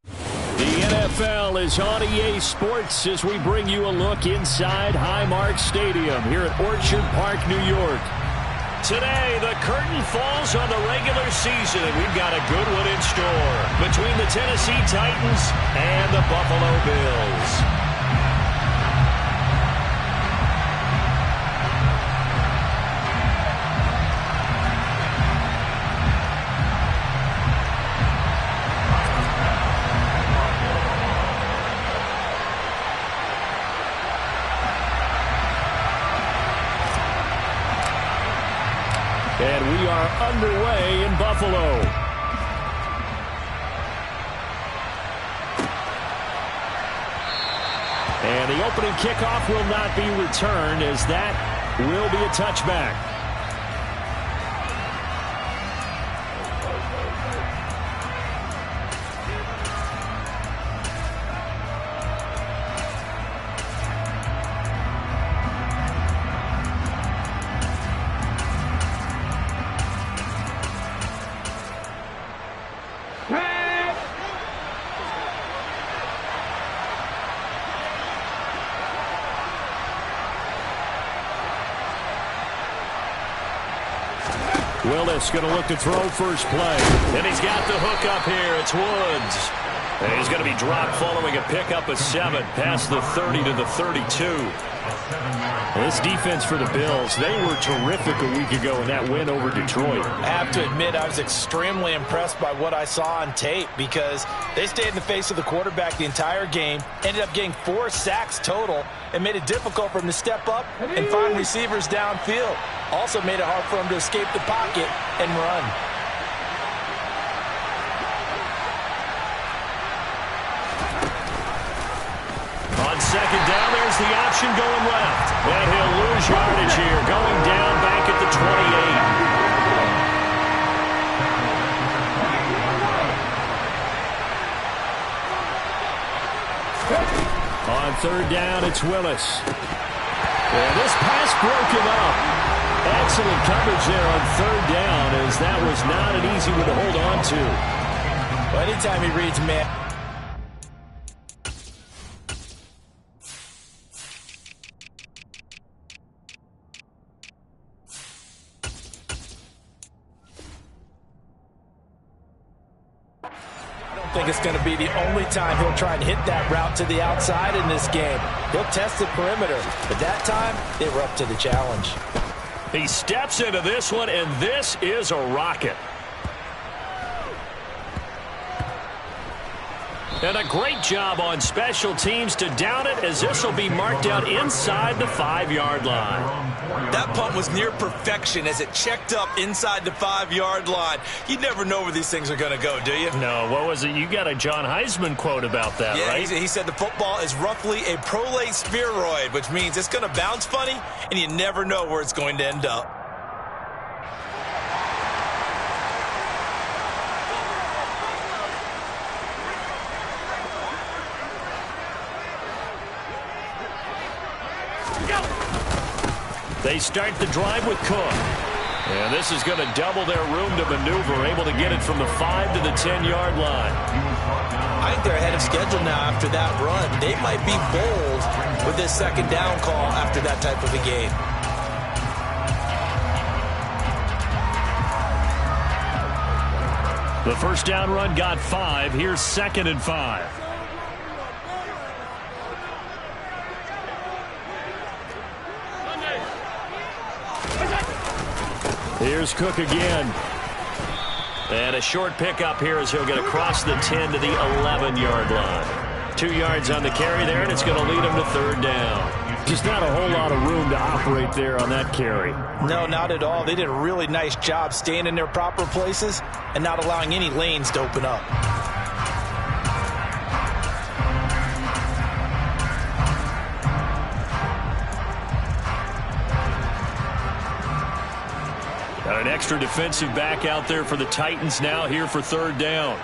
The NFL is on EA Sports as we bring you a look inside Highmark Stadium here at Orchard Park, New York. Today, the curtain falls on the regular season, and we've got a good one in store between the Tennessee Titans and the Buffalo Bills. And we are underway in Buffalo. And the opening kickoff will not be returned, as that will be a touchback. Willis going to look to throw first play. And he's got the hook up here. It's Woods. And he's going to be dropped following a pickup of 7 past the 30 to the 32. This defense for the Bills, they were terrific a week ago in that win over Detroit. I have to admit, I was extremely impressed by what I saw on tape because they stayed in the face of the quarterback the entire game, ended up getting 4 sacks total, and made it difficult for him to step up and find receivers downfield. Also made it hard for him to escape the pocket and run. On second down, there's the option going left. And he'll lose yardage here, going down back at the 28. On third down, it's Willis. And this pass broken up. Excellent coverage there on third down, as that was not an easy one to hold on to. Well, anytime he reads man. I think it's going to be the only time he'll try and hit that route to the outside in this game. He'll test the perimeter, but that time they were up to the challenge. He steps into this one, and this is a rocket. And a great job on special teams to down it, as this will be marked out inside the 5-yard line. That punt was near perfection as it checked up inside the 5-yard line. You never know where these things are going to go, do you? No, what was it? You got a John Heisman quote about that, right? He said the football is roughly a prolate spheroid, which means it's going to bounce funny, and you never know where it's going to end up. They start the drive with Cook. And this is going to double their room to maneuver, able to get it from the 5 to the 10-yard line. I think they're ahead of schedule now after that run. They might be bold with this second down call after that type of a game. The first down run got 5. Here's 2nd and 5. Here's Cook again. And a short pickup here as he'll get across the 10 to the 11-yard line. 2 yards on the carry there, and it's going to lead him to third down. Just not a whole lot of room to operate there on that carry. No, not at all. They did a really nice job staying in their proper places and not allowing any lanes to open up. Got an extra defensive back out there for the Titans now here for third down.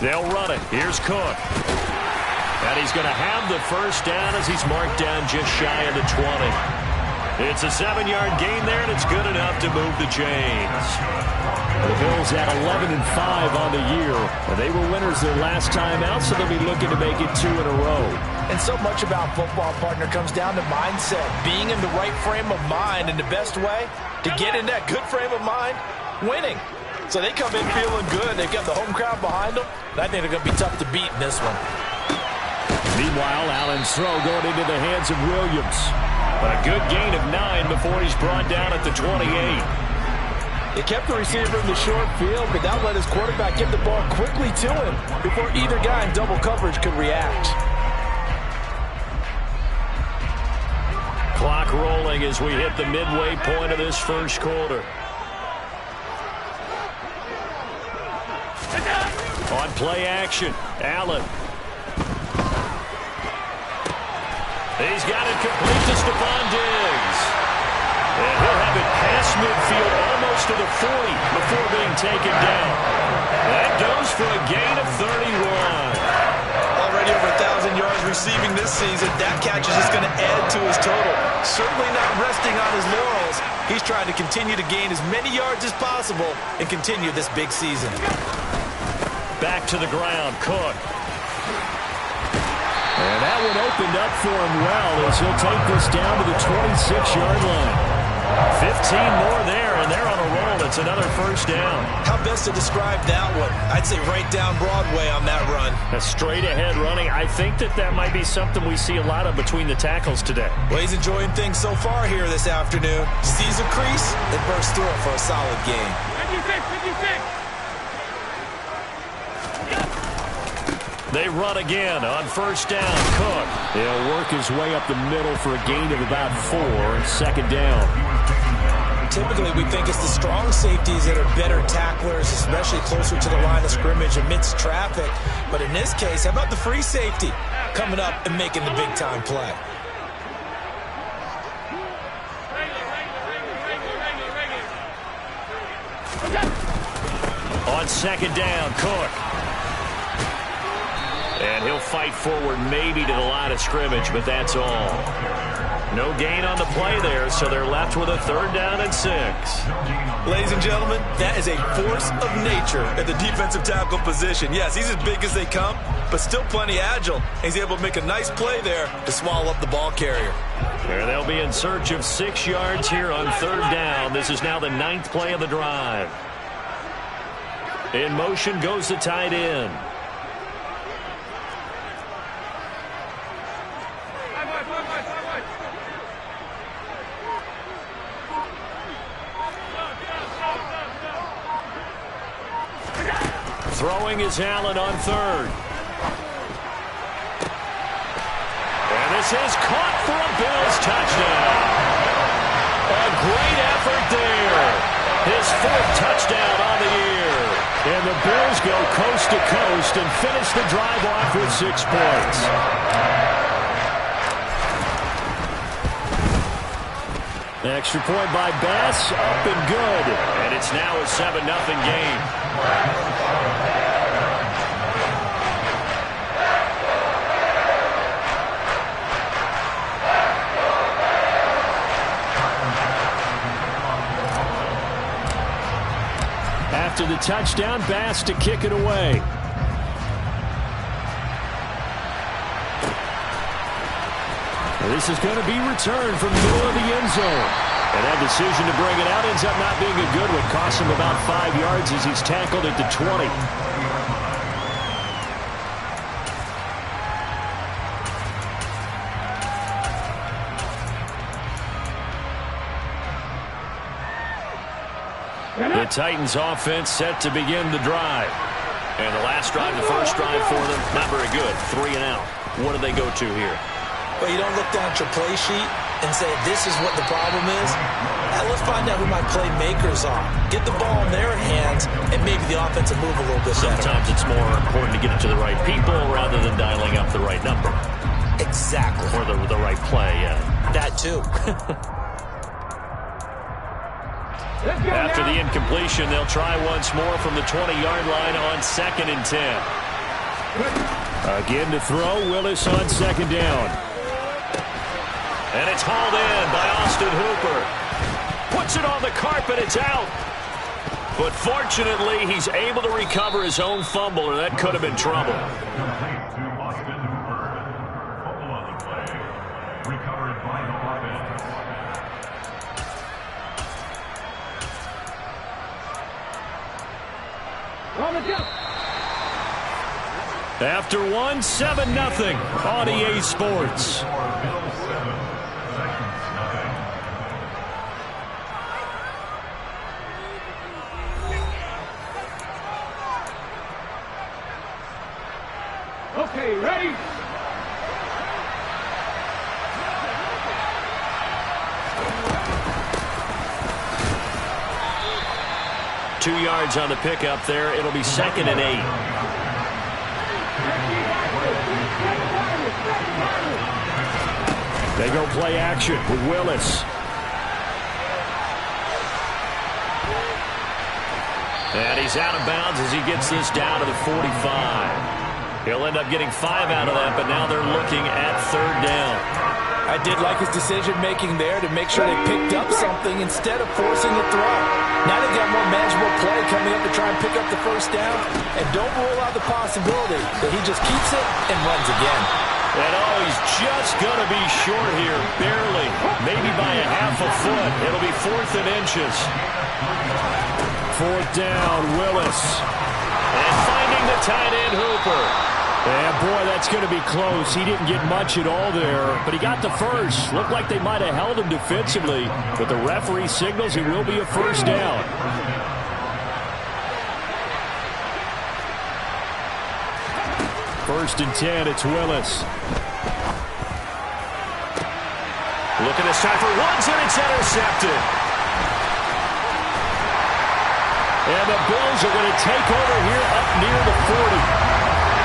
They'll run it. Here's Cook. And he's going to have the first down as he's marked down just shy of the 20. It's a 7-yard gain there, and it's good enough to move the chains. The Bills at 11-5 on the year. And they were winners their last time out, so they'll be looking to make it 2 in a row. And so much about football, partner, comes down to mindset. Being in the right frame of mind, and the best way to get in that good frame of mind, winning. So they come in feeling good. They've got the home crowd behind them. And I think they're going to be tough to beat in this one. Meanwhile, Allen's throw going into the hands of Williams. But a good gain of 9 before he's brought down at the 28. They kept the receiver in the short field, but now let his quarterback get the ball quickly to him before either guy in double coverage could react. Clock rolling as we hit the midway point of this first quarter. On play action, Allen. He's got it complete to Stephon Diggs. And he'll have it past midfield almost to the 40 before being taken down. That goes for a gain of 31. Already over 1,000 yards receiving this season. That catch is just going to add to his total. Certainly not resting on his laurels. He's trying to continue to gain as many yards as possible and continue this big season. Back to the ground, Cook. And that one opened up for him well as he'll take this down to the 26-yard line. 15 more there, and they're on a roll. It's another first down. How best to describe that one? I'd say right down Broadway on that run. A straight-ahead running. I think that might be something we see a lot of between the tackles today. Well, he's enjoying things so far here this afternoon. Sees a crease and bursts through it for a solid gain. 56. They run again on first down. Cook. He'll work his way up the middle for a gain of about 4. Second down. Typically, we think it's the strong safeties that are better tacklers, especially closer to the line of scrimmage amidst traffic. But in this case, how about the free safety coming up and making the big-time play? On second down, Cook. And he'll fight forward maybe to the line of scrimmage, but that's all. No gain on the play there, so they're left with a 3rd down and 6. Ladies and gentlemen, that is a force of nature at the defensive tackle position. Yes, he's as big as they come, but still plenty agile. He's able to make a nice play there to swallow up the ball carrier. There they'll be in search of 6 yards here on 3rd down. This is now the 9th play of the drive. In motion goes the tight end. Throwing is Allen on 3rd. And this is caught for a Bills touchdown. A great effort there. His 4th touchdown on the year. And the Bills go coast to coast and finish the drive off with 6 points. Extra point by Bass, up and good. And it's now a 7-0 game. After the touchdown, Bass to kick it away. This is going to be returned from the middle of the end zone. And that decision to bring it out ends up not being a good one. Costs him about 5 yards as he's tackled at the 20. The Titans offense set to begin the drive. And the last drive, the first drive for them, not very good. 3 and out. What do they go to here? Well, you don't look down at your play sheet and say, this is what the problem is. Now let's find out who my playmakers are. Get the ball in their hands, and maybe the offense will move a little bit better. Sometimes it's more important to get it to the right people rather than dialing up the right number. Exactly. Or the right play, yeah. That too. After the incompletion, they'll try once more from the 20-yard line on 2nd and 10. Again to throw, Willis on second down. And it's hauled in by Austin Hooper. Puts it on the carpet, it's out. But fortunately, he's able to recover his own fumble, or that could have been trouble. After one, 7-0 on EA Sports. Okay, ready? Two yards on the pickup there. It'll be 2nd and 8. They go play action with Willis. And he's out of bounds as he gets this down to the 45. He'll end up getting 5 out of that, but now they're looking at 3rd down. I did like his decision-making there to make sure they picked up something instead of forcing the throw. Now they've got more manageable play coming up to try and pick up the 1st down. And don't rule out the possibility that he just keeps it and runs again. And he's just going to be short here, barely, maybe by a half a foot. It'll be 4th and inches. 4th down, Willis. And finding the tight end, Hooper. And, boy, that's going to be close. He didn't get much at all there, but he got the first. Looked like they might have held him defensively, but the referee signals it will be a 1st down. First and 10, it's Willis. Looking this time for Woods, and it's intercepted. And the Bills are going to take over here up near the 40.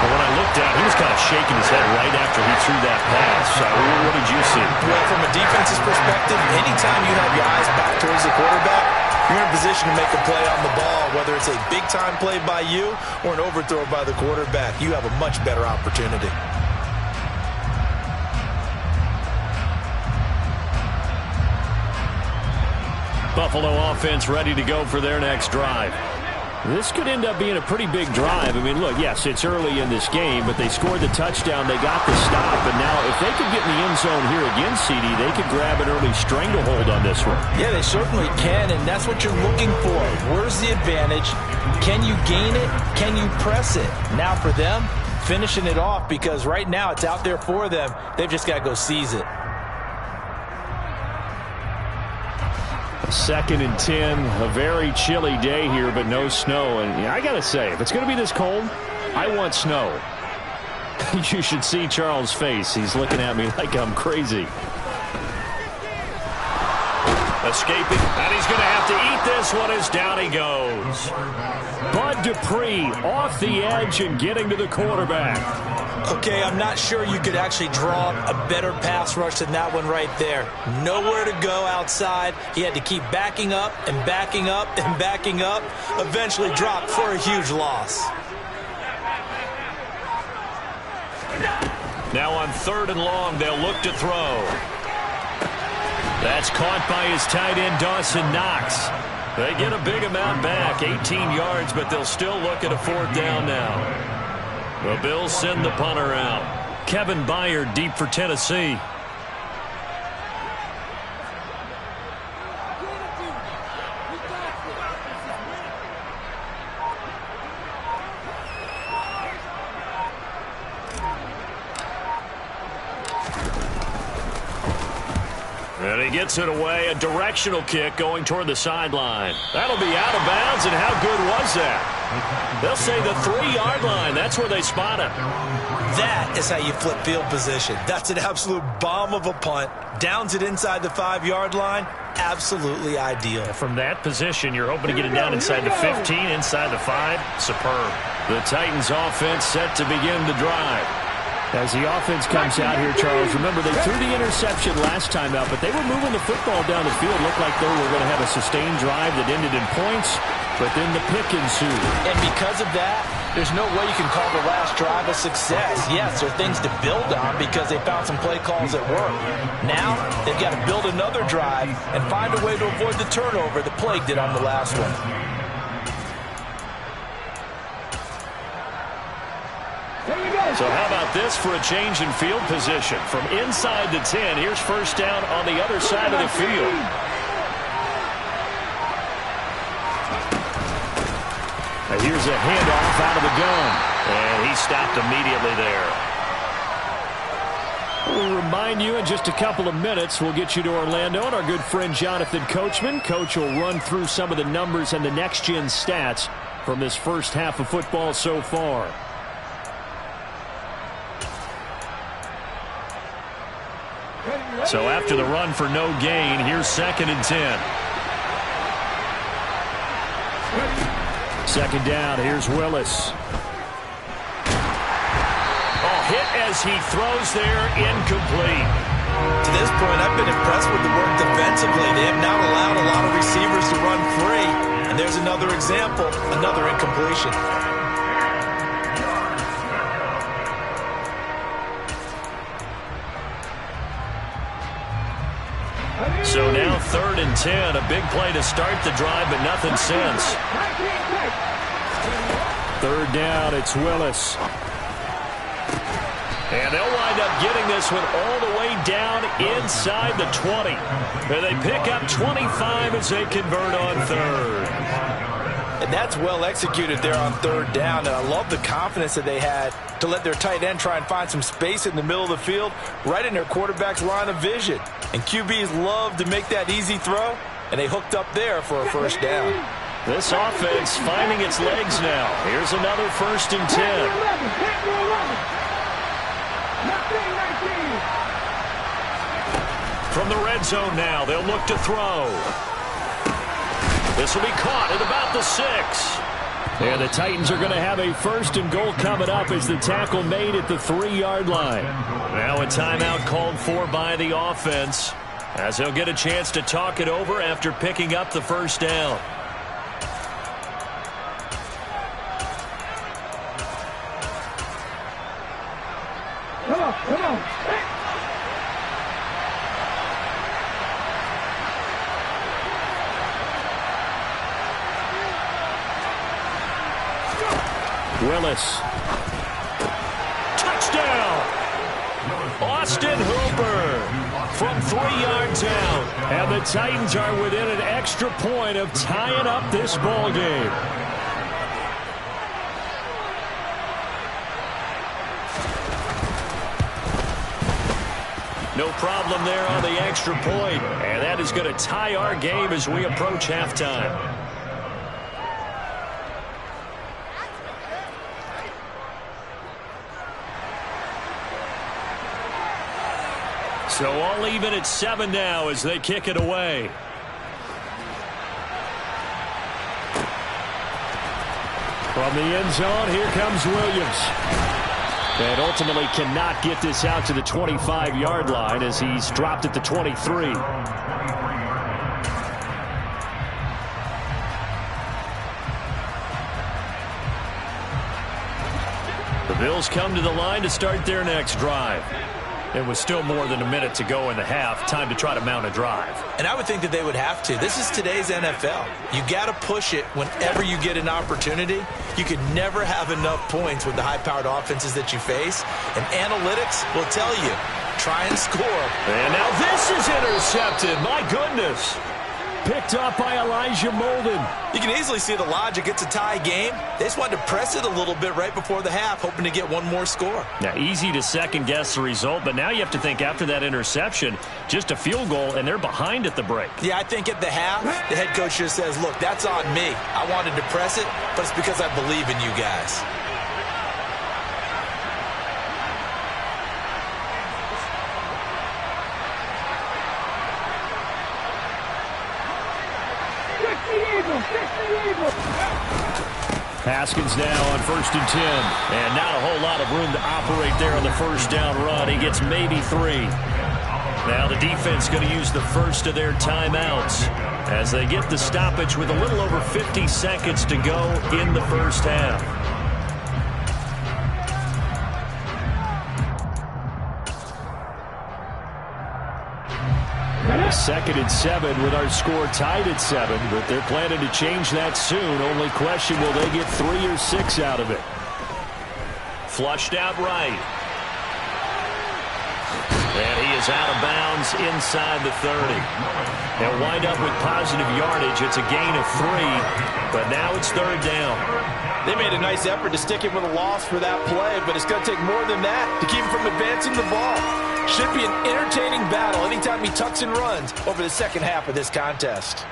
But when I looked down, he was kind of shaking his head right after he threw that pass. What did you see? Well, from a defense's perspective, anytime you have your eyes back towards the quarterback, you're in a position to make a play on the ball, whether it's a big-time play by you or an overthrow by the quarterback. You have a much better opportunity. Buffalo offense ready to go for their next drive. This could end up being a pretty big drive. I mean, look, yes, it's early in this game, but they scored the touchdown. They got the stop. And now if they could get in the end zone here again, CD, they could grab an early stranglehold on this one. Yeah, they certainly can, and that's what you're looking for. Where's the advantage? Can you gain it? Can you press it? Now for them, finishing it off, because right now it's out there for them. They've just got to go seize it. 2nd and 10, a very chilly day here, but no snow. And I got to say, if it's going to be this cold, I want snow. You should see Charles' face. He's looking at me like I'm crazy. Escaping, and he's going to have to eat this one as down he goes. Bud Dupree off the edge and getting to the quarterback. Okay, I'm not sure you could actually draw a better pass rush than that one right there. Nowhere to go outside. He had to keep backing up and backing up and backing up. Eventually dropped for a huge loss. Now on 3rd and long, they'll look to throw. That's caught by his tight end, Dawson Knox. They get a big amount back, 18 yards, but they'll still look at a 4th down now. The Bills send the punter out. Kevin Byard deep for Tennessee. And he gets it away. A directional kick going toward the sideline. That'll be out of bounds, and how good was that? They'll say the 3-yard line. That's where they spot it. That is how you flip field position. That's an absolute bomb of a punt. Downs it inside the 5-yard line. Absolutely ideal. From that position, you're hoping to get it down inside the 15, inside the 5. Superb. The Titans offense set to begin the drive. As the offense comes out here, Charles, remember they threw the interception last time out, but they were moving the football down the field. Looked like they were going to have a sustained drive that ended in points. But then the pick ensued. And because of that, there's no way you can call the last drive a success. Yes, there are things to build on because they found some play calls that work. Now, they've got to build another drive and find a way to avoid the turnover the Plague did on the last one. So how about this for a change in field position? From inside the 10, here's first down on the other side of the field. Here's a handoff out of the gun. And he stopped immediately there. We'll remind you in just a couple of minutes, we'll get you to Orlando and our good friend Jonathan Coachman. Coach will run through some of the numbers and the next-gen stats from this first half of football so far. So after the run for no gain, here's 2nd and 10. Second down, here's Willis. Oh, hit as he throws there, incomplete. To this point, I've been impressed with the work defensively. They have not allowed a lot of receivers to run free. And there's another example, another incompletion. So now 3rd and 10, a big play to start the drive, but nothing since. 3rd down, it's Willis. And they'll wind up getting this one all the way down inside the 20. And they pick up 25 as they convert on 3rd. And that's well executed there on 3rd down. And I love the confidence that they had to let their tight end try and find some space in the middle of the field, right in their quarterback's line of vision. And QBs love to make that easy throw, and they hooked up there for a first down. This offense finding its legs now. Here's another 1st and 10. From the red zone now, they'll look to throw. This will be caught at about the 6. And the Titans are going to have a 1st and goal coming up as the tackle made at the 3-yard line. Now a timeout called for by the offense as they'll get a chance to talk it over after picking up the first down. Come on. Willis. Touchdown! Austin Hooper from 3 yards out. And the Titans are within an extra point of tying up this ball game. No problem there on the extra point. And that is going to tie our game as we approach halftime. So all even at 7 now as they kick it away. From the end zone, here comes Williams. And ultimately cannot get this out to the 25-yard line as he's dropped at the 23. The Bills come to the line to start their next drive. It was still more than a minute to go in the half. Time to try to mount a drive. And I would think that they would have to. This is today's NFL. You got to push it whenever you get an opportunity. You can never have enough points with the high-powered offenses that you face. And analytics will tell you, try and score. And now this is intercepted. My goodness. Picked up by Elijah Molden. You can easily see the logic. It's a tie game. They just wanted to press it a little bit right before the half, hoping to get one more score. Now, easy to second-guess the result, but now you have to think after that interception, just a field goal, and they're behind at the break. Yeah, I think at the half, the head coach just says, look, that's on me. I wanted to press it, but it's because I believe in you guys. Haskins now on 1st and 10. And not a whole lot of room to operate there on the first down run. He gets maybe 3. Now the defense going to use the first of their timeouts as they get the stoppage with a little over 50 seconds to go in the first half. Second and 7 with our score tied at 7, but they're planning to change that soon. Only question, will they get 3 or 6 out of it? Flushed out right. And he is out of bounds inside the 30. They'll wind up with positive yardage. It's a gain of 3, but now it's third down. They made a nice effort to stick him with a loss for that play, but it's going to take more than that to keep him from advancing the ball. Should be an entertaining battle anytime he tucks and runs over the second half of this contest.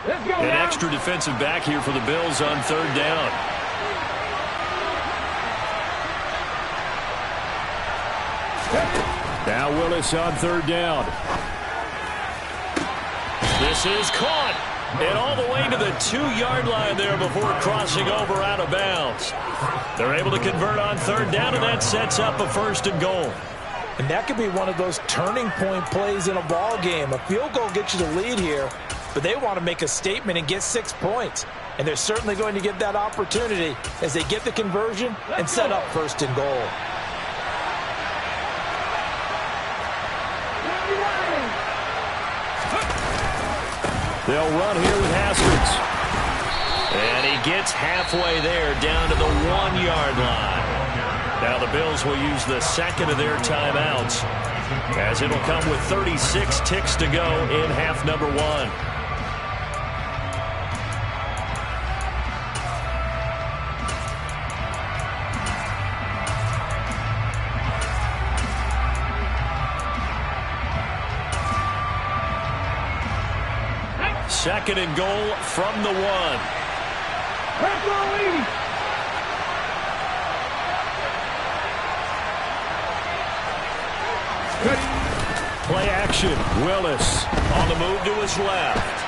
An extra defensive back here for the Bills on third down. Now Willis on third down. This is caught. And all the way to the 2-yard line there before crossing over out of bounds. They're able to convert on third down, and that sets up a first and goal. And that could be one of those turning point plays in a ball game. A field goal gets you the lead here, but they want to make a statement and get 6 points. And they're certainly going to get that opportunity as they get the conversion and set up first and goal. They'll run here with Haskins. And he gets halfway there down to the 1-yard line. Now the Bills will use the second of their timeouts as it'll come with 36 ticks to go in half number 1. Second and goal from the 1. Play action. Willis on the move to his left.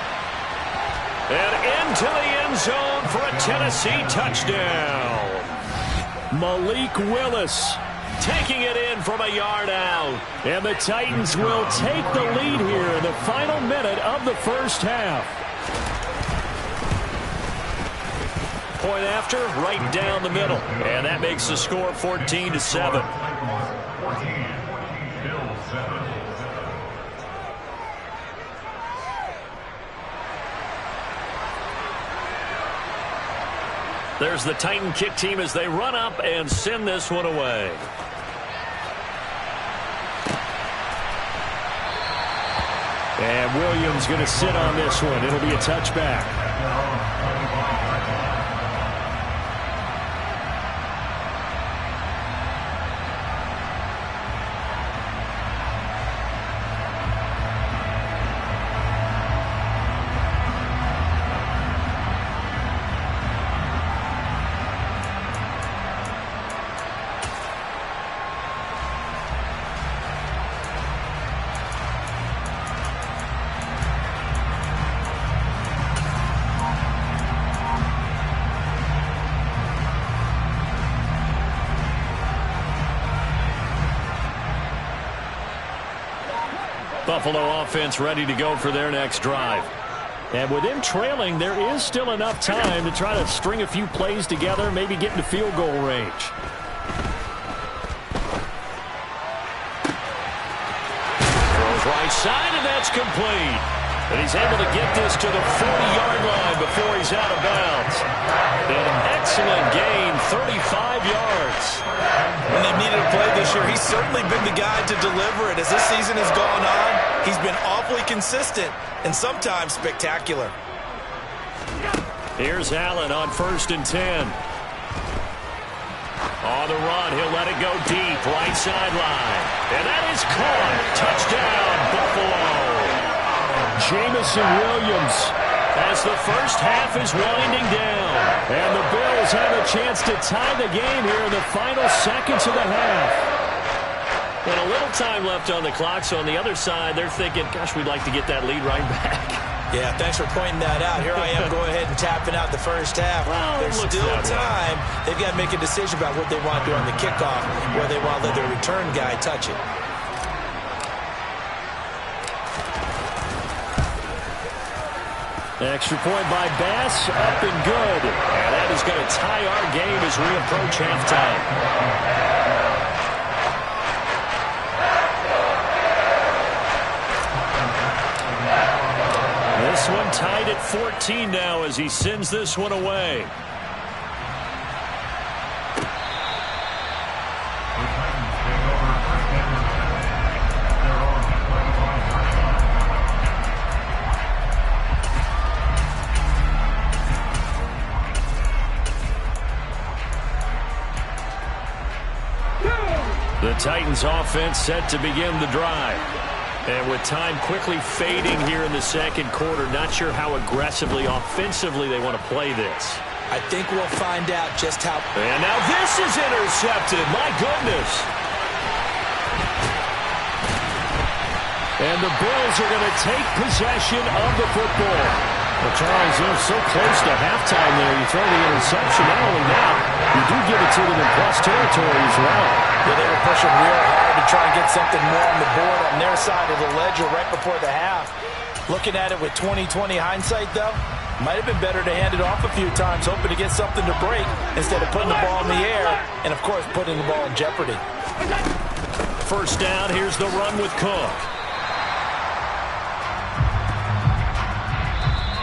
And into the end zone for a Tennessee touchdown. Malik Willis taking it in from a yard out. And the Titans will take the lead here in the final minute of the first half. Point after, right down the middle. And that makes the score 14-7. There's the Titan kick team as they run up and send this one away. And Williams going to sit on this one. It'll be a touchback. Buffalo offense ready to go for their next drive. And with them trailing, there is still enough time to try to string a few plays together, maybe get into field goal range. Throws right side, and that's complete. And he's able to get this to the 40-yard line before he's out of bounds. And an excellent gain, 35 yards. When they needed a play this year, he's certainly been the guy to deliver it. As this season has gone on, he's been awfully consistent and sometimes spectacular. Here's Allen on 1st and 10. On the run, he'll let it go deep, right sideline. And that is caught. Touchdown, Buffalo. Jameson Williams as the first half is winding down. And the Bills have a chance to tie the game here in the final seconds of the half. And a little time left on the clock, so on the other side, they're thinking, gosh, we'd like to get that lead right back. Yeah, thanks for pointing that out. Here I am going ahead and tapping out the first half. Well, there's still time. They've got to make a decision about what they want to do on the kickoff, where they want to let their return guy touch it. Extra point by Bass, up and good. And that is going to tie our game as we approach halftime. This one tied at 14 now as he sends this one away. The Titans offense set to begin the drive. And with time quickly fading here in the second quarter, not sure how aggressively, offensively they want to play this. I think we'll find out just how. And now this is intercepted. My goodness. And the Bills are going to take possession of the football. Well, Charles, they're so close to halftime there. You throw the interception. Not only that, you do give it to them in plus territory as well. Yeah, they were pushing real hard to try and get something more on the board on their side of the ledger right before the half. Looking at it with 20/20 hindsight, though, might have been better to hand it off a few times, hoping to get something to break instead of putting the ball in the air and, of course, putting the ball in jeopardy. First down, here's the run with Cook.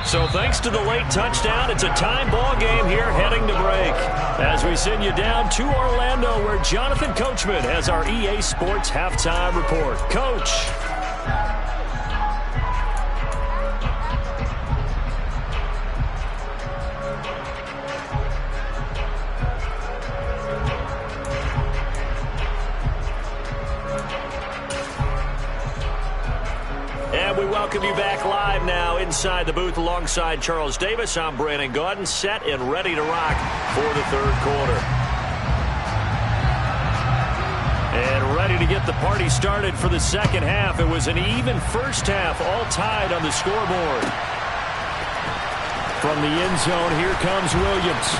So thanks to the late touchdown, it's a time ball game here heading to break. As we send you down to Orlando, where Jonathan Coachman has our EA Sports halftime report. Coach. And we welcome you back live now inside the booth alongside Charles Davis. I'm Brandon Gaudin, set and ready to rock for the third quarter. And ready to get the party started for the second half. It was an even first half, all tied on the scoreboard. From the end zone, here comes Williams.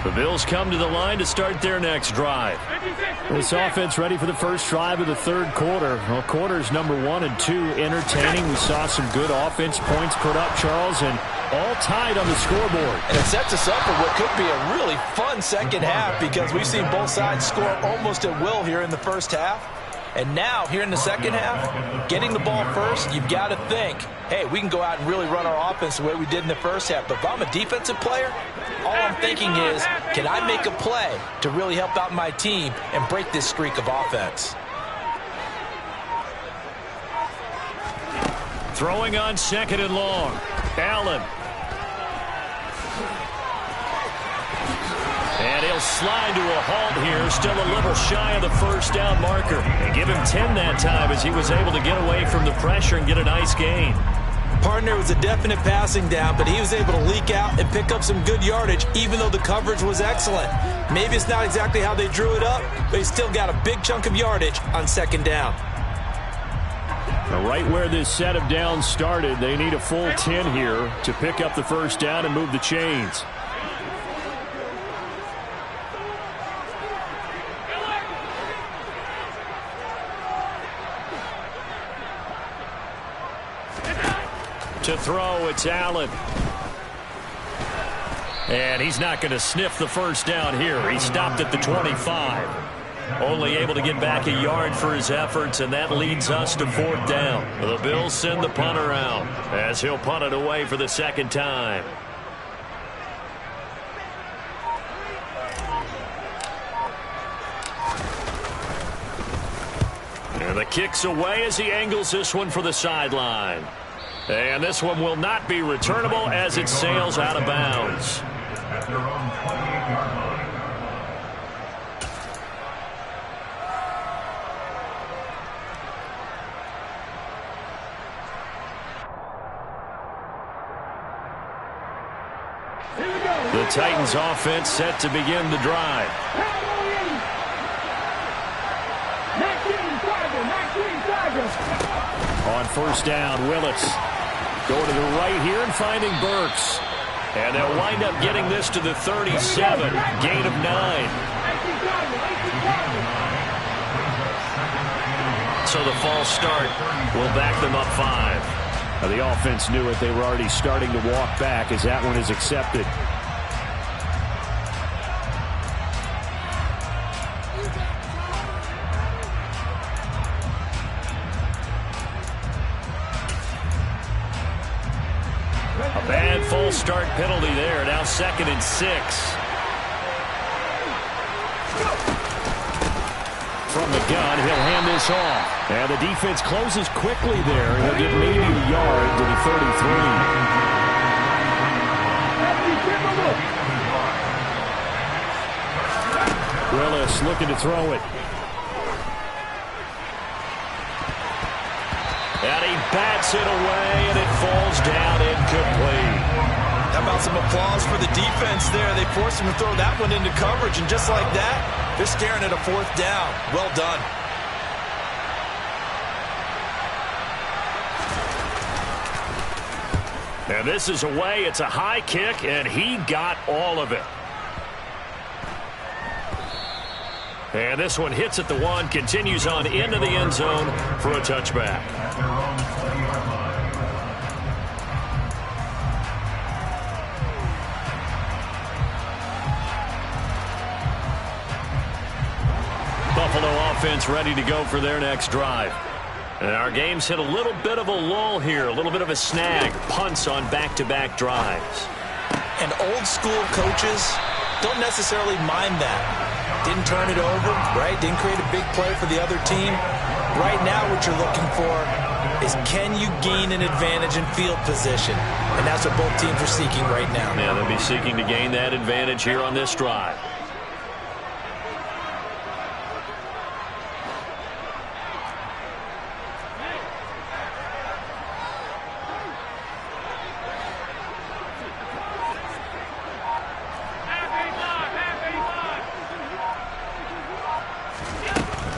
The Bills come to the line to start their next drive. This offense ready for the first drive of the third quarter. Well, quarters number 1 and 2 entertaining. We saw some good offense points put up, Charles, and all tied on the scoreboard. And it sets us up for what could be a really fun second half because we've seen both sides score almost at will here in the first half. And now, here in the second half, getting the ball first, you've got to think, hey, we can go out and really run our offense the way we did in the first half. But if I'm a defensive player, all I'm thinking is, can I make a play to really help out my team and break this streak of offense? Throwing on second and long. Allen. And he'll slide to a halt here, still a little shy of the first down marker. And give him 10 that time as he was able to get away from the pressure and get a nice gain. Partner was a definite passing down, but he was able to leak out and pick up some good yardage, even though the coverage was excellent. Maybe it's not exactly how they drew it up, but he still got a big chunk of yardage on second down. Now, right where this set of downs started, they need a full 10 here to pick up the first down and move the chains. To throw, it's Allen. And he's not going to sniff the first down here. He stopped at the 25. Only able to get back a yard for his efforts, and that leads us to fourth down. The Bills send the punter out as he'll punt it away for the second time. And the kick's away as he angles this one for the sideline. And this one will not be returnable as it sails out of bounds. At their own 28-yard line. The Titans offense set to begin the drive. On first down, Willis going to the right here and finding Burks. And they'll wind up getting this to the 37, gain of 9. So the false start will back them up 5. Now the offense knew it. They were already starting to walk back as that one is accepted. A bad false start penalty there. Now 2nd and 6. From the gun, he'll hand this off. And the defense closes quickly there. He'll get maybe a yard to the 33. Willis looking to throw it. And he bats it away, and it falls down incomplete. How about some applause for the defense there? They forced him to throw that one into coverage, and just like that, they're staring at a 4th down. Well done. And this is away. It's a high kick, and he got all of it. And this one hits at the 1, continues on into the end zone for a touchback. Buffalo offense ready to go for their next drive. And our game's hit a little bit of a lull here, a little bit of a snag. Punts on back-to-back drives. And old school coaches don't necessarily mind that. Didn't turn it over, right? Didn't create a big play for the other team. Right now what you're looking for is, can you gain an advantage in field position? And that's what both teams are seeking right now. Yeah, they'll be seeking to gain that advantage here on this drive.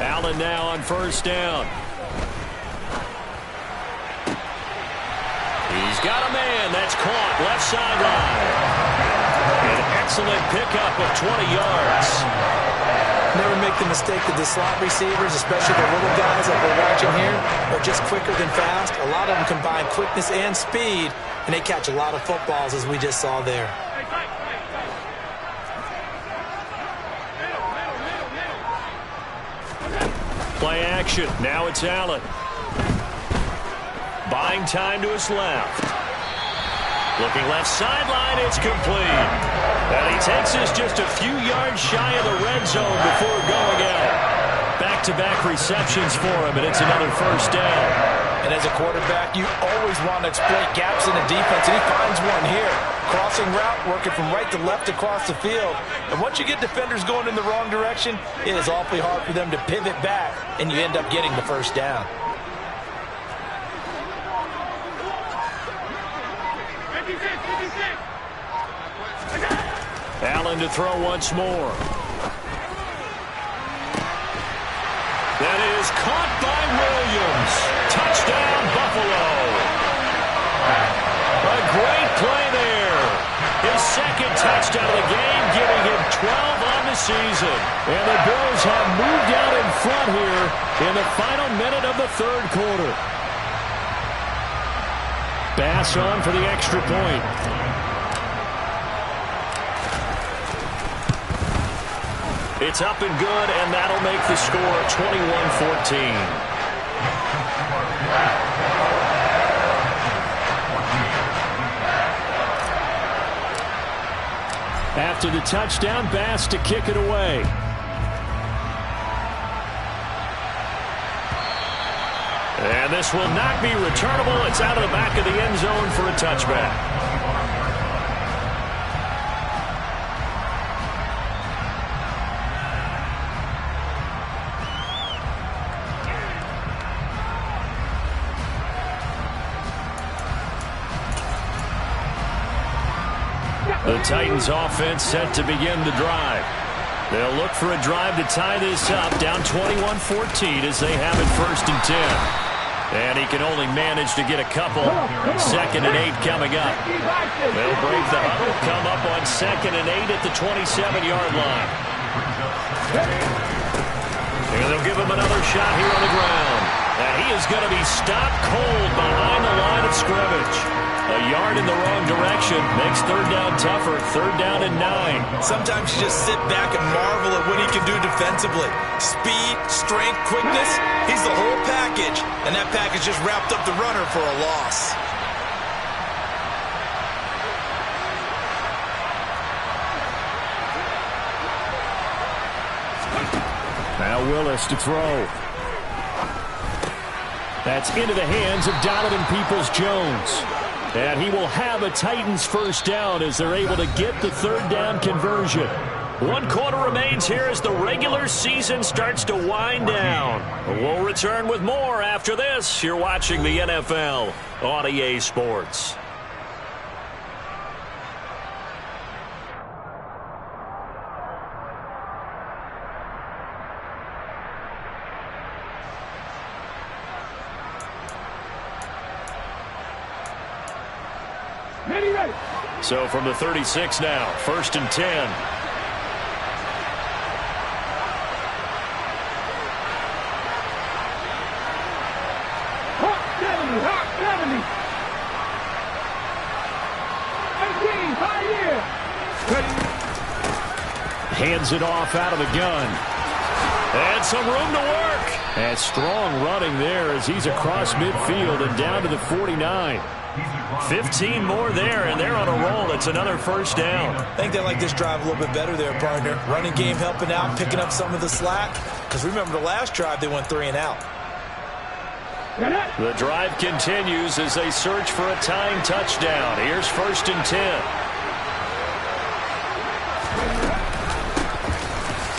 Allen now on first down. He's got a man. That's caught left sideline. An excellent pickup of 20 yards. Never make the mistake that the slot receivers, especially the little guys that we're watching here, are just quicker than fast. A lot of them combine quickness and speed, and they catch a lot of footballs, as we just saw there. Play action. Now it's Allen. Buying time to his left. Looking left sideline. It's complete. And he takes us just a few yards shy of the red zone before going out. Back-to-back receptions for him, and it's another first down. And as a quarterback, you always want to exploit gaps in the defense, and he finds one here. Crossing route, working from right to left across the field. And once you get defenders going in the wrong direction, it is awfully hard for them to pivot back, and you end up getting the first down. Allen to throw once more. That is caught by Williams. Touchdown, Buffalo. A great play there. His 2nd touchdown of the game, giving him 12 on the season. And the Bills have moved out in front here in the final minute of the 3rd quarter. Bass on for the extra point. It's up and good, and that'll make the score 21-14. After the touchdown, Bass to kick it away. And this will not be returnable. It's out of the back of the end zone for a touchback. The The Titans offense set to begin the drive. They'll look for a drive to tie this up, down 21-14 as they have it 1st and 10. And he can only manage to get a couple. 2nd and 8 coming up. They'll break the huddle, come up on 2nd and 8 at the 27-yard line. And they'll give him another shot here on the ground. And he is going to be stopped cold behind the line of scrimmage. A yard in the wrong direction makes 3rd down tougher. 3rd down and 9. Sometimes you just sit back and marvel at what he can do defensively. Speed, strength, quickness. He's the whole package. And that package just wrapped up the runner for a loss. Now Willis to throw. That's into the hands of Donovan Peoples-Jones. And he will have a Titans 1st down as they're able to get the 3rd down conversion. 1 quarter remains here as the regular season starts to wind down. We'll return with more after this. You're watching the NFL on EA Sports. So from the 36 now, 1st and 10. Hot 70, hot 70. 18, 5 years. Hands it off out of the gun. And some room to work. And strong running there as he's across midfield and down to the 49. 15 more there, and they're on a roll. It's another 1st down. I think they like this drive a little bit better there, partner. Running game helping out, picking up some of the slack. Because remember the last drive, they went 3 and out. The drive continues as they search for a tying touchdown. Here's 1st and 10.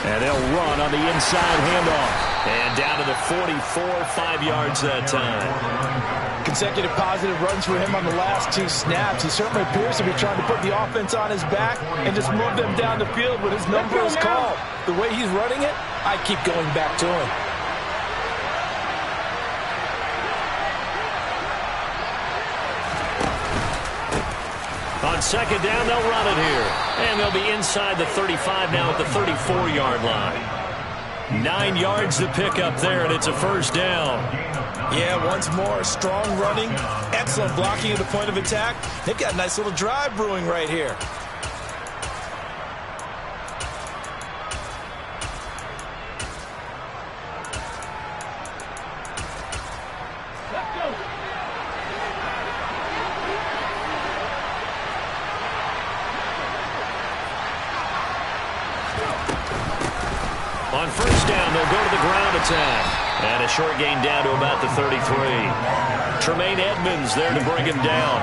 And they'll run on the inside handoff. And down to the 44, 5 yards that time. Consecutive positive runs for him on the last 2 snaps. He certainly appears to be trying to put the offense on his back and just move them down the field when his number is called. The way he's running it, I keep going back to him. On 2nd down, they'll run it here. And they'll be inside the 35 now at the 34-yard line. 9 yards to pick up there, and it's a 1st down. Yeah, once more, strong running, excellent blocking at the point of attack. They've got a nice little drive brewing right here. On 1st down, they'll go to the ground attack. And a short gain down to about the 33. Tremaine Edmonds there to bring him down.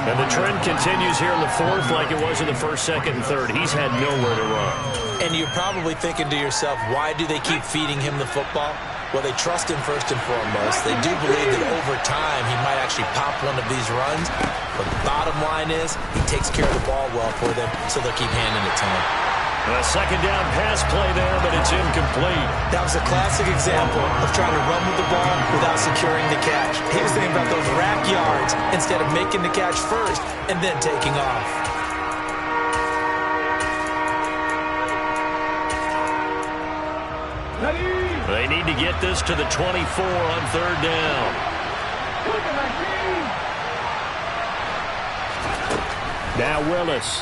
And the trend continues here in the 4th like it was in the 1st, 2nd, and 3rd. He's had nowhere to run. And you're probably thinking to yourself, why do they keep feeding him the football? Well, they trust him first and foremost. They do believe that over time he might actually pop one of these runs. But the bottom line is he takes care of the ball well for them, so they'll keep handing it to him. A 2nd down pass play there, but it's incomplete. That was a classic example of trying to run with the ball without securing the catch. He was thinking about those rack yards instead of making the catch first and then taking off. They need to get this to the 24 on 3rd down. Now Willis.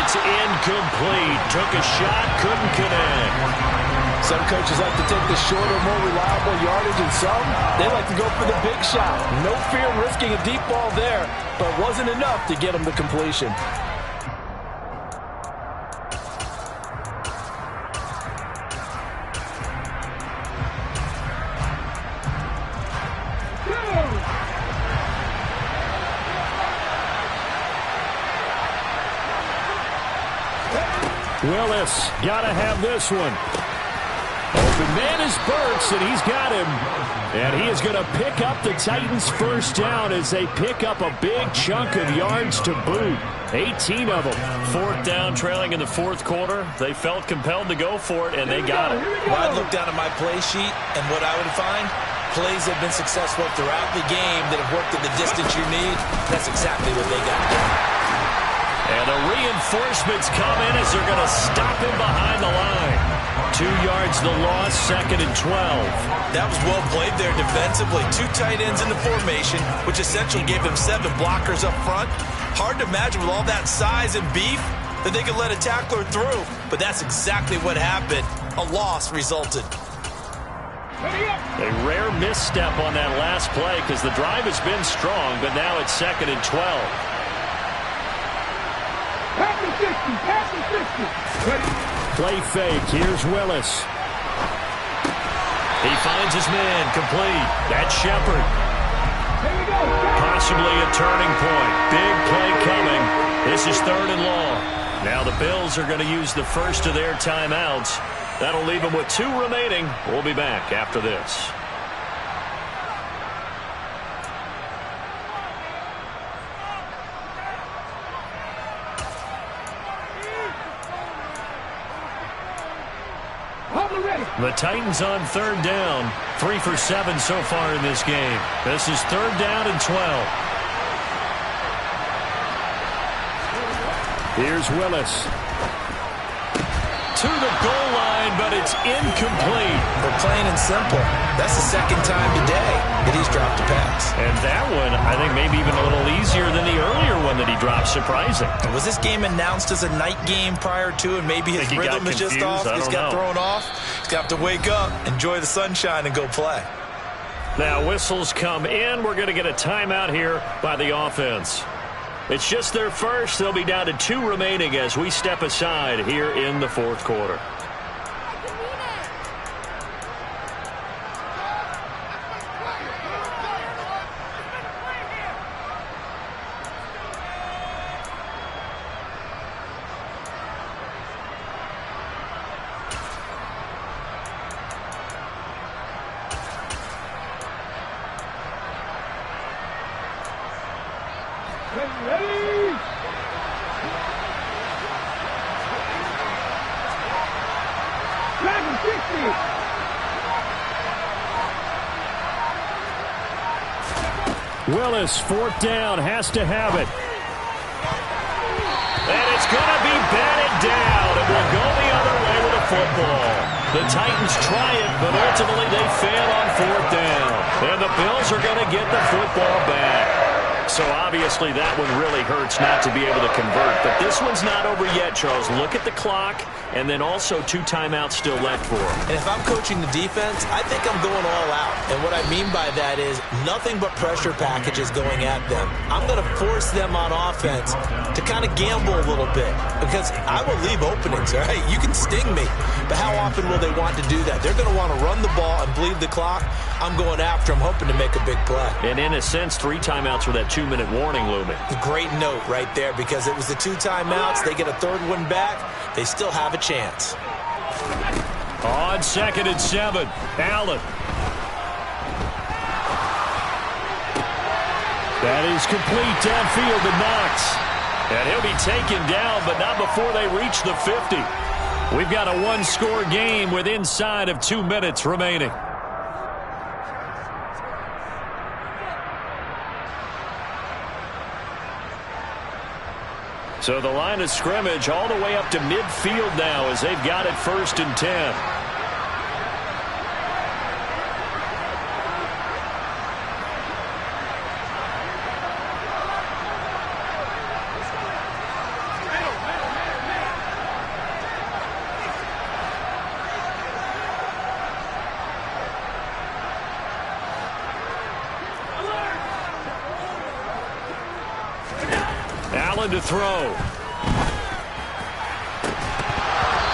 It's incomplete. Took a shot, couldn't connect. Some coaches like to take the shorter, more reliable yardage, and some, they like to go for the big shot. No fear in risking a deep ball there, but it wasn't enough to get them to completion. Willis got to have this one. open man is Burks, and he's got him. And he is going to pick up the Titans' first down as they pick up a big chunk of yards to boot. 18 of them. Fourth down, trailing in the fourth quarter. They felt compelled to go for it, and they got it. Well, I'd look down at my play sheet, and what I would find, plays have been successful throughout the game that have worked at the distance you need. That's exactly what they got done. And the reinforcements come in as they're going to stop him behind the line. 2 yards the loss, 2nd and 12. That was well played there defensively. 2 tight ends in the formation, which essentially gave them 7 blockers up front. Hard to imagine with all that size and beef that they could let a tackler through. But that's exactly what happened. A loss resulted. A rare misstep on that last play because the drive has been strong, but now it's 2nd and 12. Play fake. Here's Willis. He finds his man complete. That's Shepard. Possibly a turning point. Big play coming. This is 3rd and long. Now the Bills are going to use the first of their timeouts. That'll leave them with 2 remaining. We'll be back after this. The Titans on 3rd down. 3 for 7 so far in this game. This is 3rd down and 12. Here's Willis. To the goal line, but it's incomplete. But plain and simple, that's the 2nd time today that he's dropped a pass. And that one, I think, maybe even a little easier than the earlier one that he dropped. Surprising. Was this game announced as a night game prior to, and maybe his rhythm is just off? He's got thrown off. He's got to wake up, enjoy the sunshine, and go play. Now whistles come in. We're going to get a timeout here by the offense. It's just their first. They'll be down to 2 remaining as we step aside here in the 4th quarter. Willis, 4th down, has to have it. And it's going to be batted down. It will go the other way with a football. The Titans try it, but ultimately they fail on 4th down. And the Bills are going to get the football back. So obviously that one really hurts not to be able to convert. But this one's not over yet, Charles. Look at the clock, and then also 2 timeouts still left for them. And if I'm coaching the defense, I think I'm going all out. And what I mean by that is nothing but pressure packages going at them. I'm going to force them on offense to kind of gamble a little bit because I will leave openings, all right? You can sting me, but how often will they want to do that? They're going to want to run the ball and bleed the clock. I'm going after them, hoping to make a big play. And in a sense, 3 timeouts with that 2-minute warning looming. Great note right there because it was the 2 timeouts. They get a 3rd one back. They still have a chance. On 2nd and 7, Allen. That is complete downfield to Knox. And he'll be taken down, but not before they reach the 50. We've got a 1-score game with inside of 2 minutes remaining. So the line of scrimmage all the way up to midfield now as they've got it 1st and 10. Allen to throw.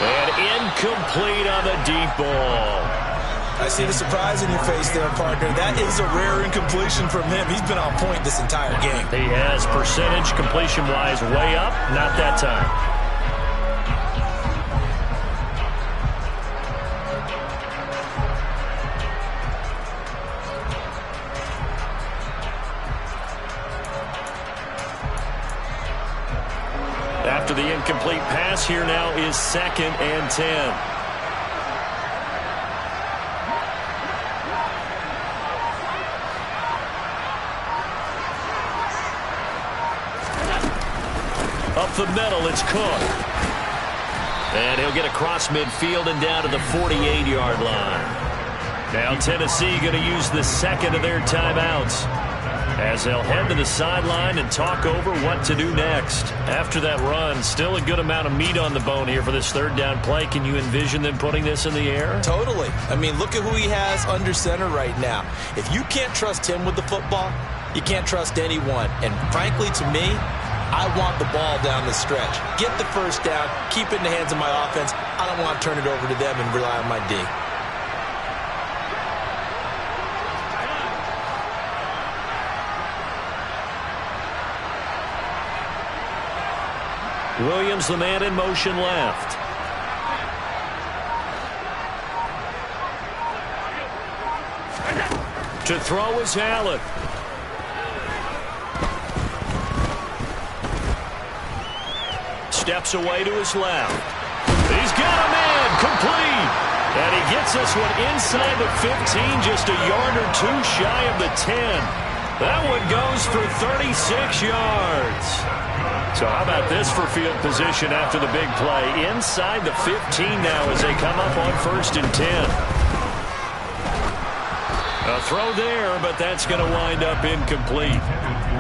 And incomplete on the deep ball. I see the surprise in your face there, partner. That is a rare incompletion from him. He's been on point this entire game. He has percentage completion-wise way up. Not that time. incomplete pass here now is 2nd and 10. Up the middle, it's Cook. And he'll get across midfield and down to the 48-yard line. Now Tennessee going to use the second of their timeouts as they'll head to the sideline and talk over what to do next. After that run, still a good amount of meat on the bone here for this third down play. Can you envision them putting this in the air? Totally. I mean, look at who he has under center right now. If you can't trust him with the football, you can't trust anyone. And frankly, to me, I want the ball down the stretch. Get the first down, keep it in the hands of my offense. I don't want to turn it over to them and rely on my D. Williams, the man in motion left. To throw is Allen. Steps away to his left. He's got a man complete. And he gets this one inside the 15, just a yard or two shy of the 10. That one goes for 36 yards. So how about this for field position after the big play? Inside the 15 now as they come up on 1st and 10. A throw there, but that's going to wind up incomplete.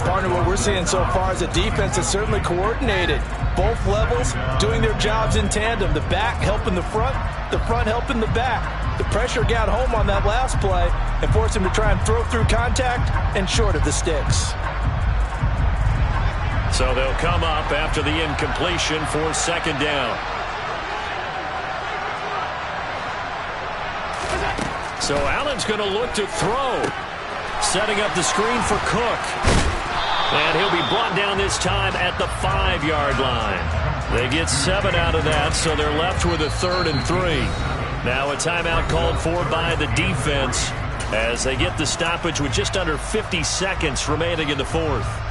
Partner, what we're seeing so far is the defense is certainly coordinated. Both levels doing their jobs in tandem. The back helping the front helping the back. The pressure got home on that last play and forced him to try and throw through contact and short of the sticks. So they'll come up after the incompletion for 2nd down. So Allen's going to look to throw. Setting up the screen for Cook. And he'll be brought down this time at the 5-yard line. They get 7 out of that, so they're left with a 3rd and 3. Now a timeout called for by the defense as they get the stoppage with just under 50 seconds remaining in the 4th.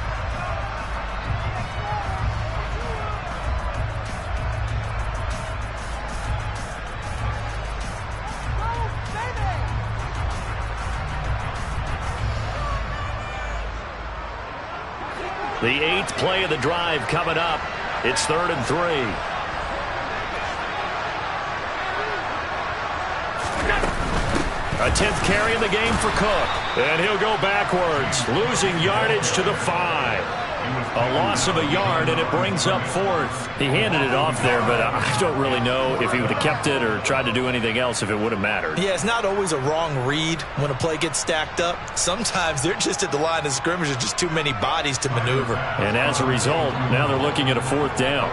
The 8th play of the drive coming up. It's 3rd and 3. A 10th carry in the game for Cook. And he'll go backwards, losing yardage to the 5. A loss of a yard, and it brings up 4th. He handed it off there, but I don't really know if he would have kept it or tried to do anything else if it would have mattered. Yeah, it's not always a wrong read when a play gets stacked up. Sometimes they're just at the line of scrimmage. There's just too many bodies to maneuver. And as a result, now they're looking at a 4th down.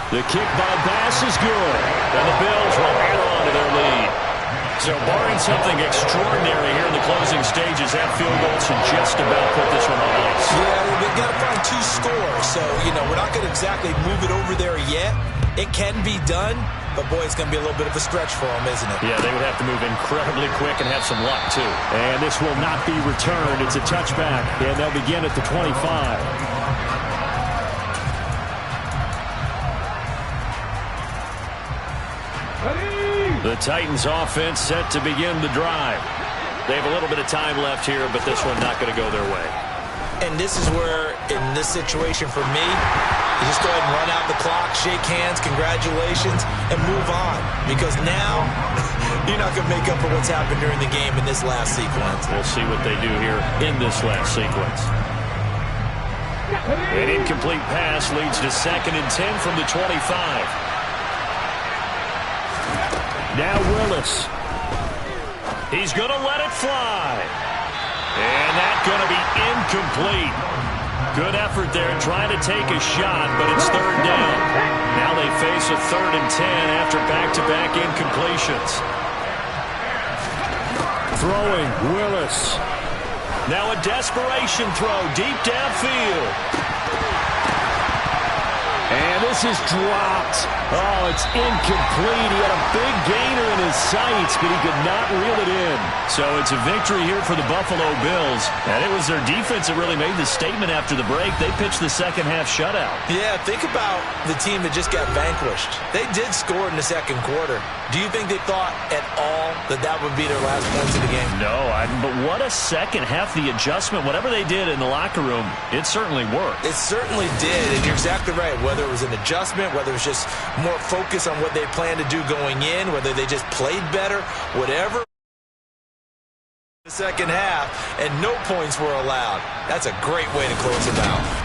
The kick by Bass is good. And the Bills will hang on to their lead. So barring something extraordinary here in the closing stages, that field goal should just about put this one on ice. Yeah, we've got to find 2 scores. So, we're not going to exactly move it over there yet. It can be done, but boy, it's going to be a little bit of a stretch for them, isn't it? Yeah, they would have to move incredibly quick and have some luck, too. And this will not be returned. It's a touchback, and they'll begin at the 25. The Titans offense set to begin the drive. They have a little bit of time left here, but this one not going to go their way. And this is where, in this situation for me, you just go ahead and run out the clock, shake hands, congratulations, and move on. Because now, you're not going to make up for what's happened during the game in this last sequence. We'll see what they do here in this last sequence. An incomplete pass leads to 2nd and 10 from the 25. Now Willis. He's going to let it fly. And that's going to be incomplete. Good effort there trying to take a shot, but it's 3rd down. Now they face a 3rd and 10 after back-to-back incompletions. Throwing, Willis. Now a desperation throw deep downfield. And this is dropped. Oh, it's incomplete. He had a big gainer in his sights, but he could not reel it in. So it's a victory here for the Buffalo Bills. And it was their defense that really made the statement after the break. They pitched the second-half shutout. Yeah, think about the team that just got vanquished. They did score in the second quarter. Do you think they thought at all that that would be their last points of the game? No, but what a second half. The adjustment, whatever they did in the locker room, it certainly worked. It certainly did, and you're exactly right. Whether it was an adjustment, whether it was just more focus on what they planned to do going in, whether they just played better, whatever. The second half, and no points were allowed. That's a great way to close it out.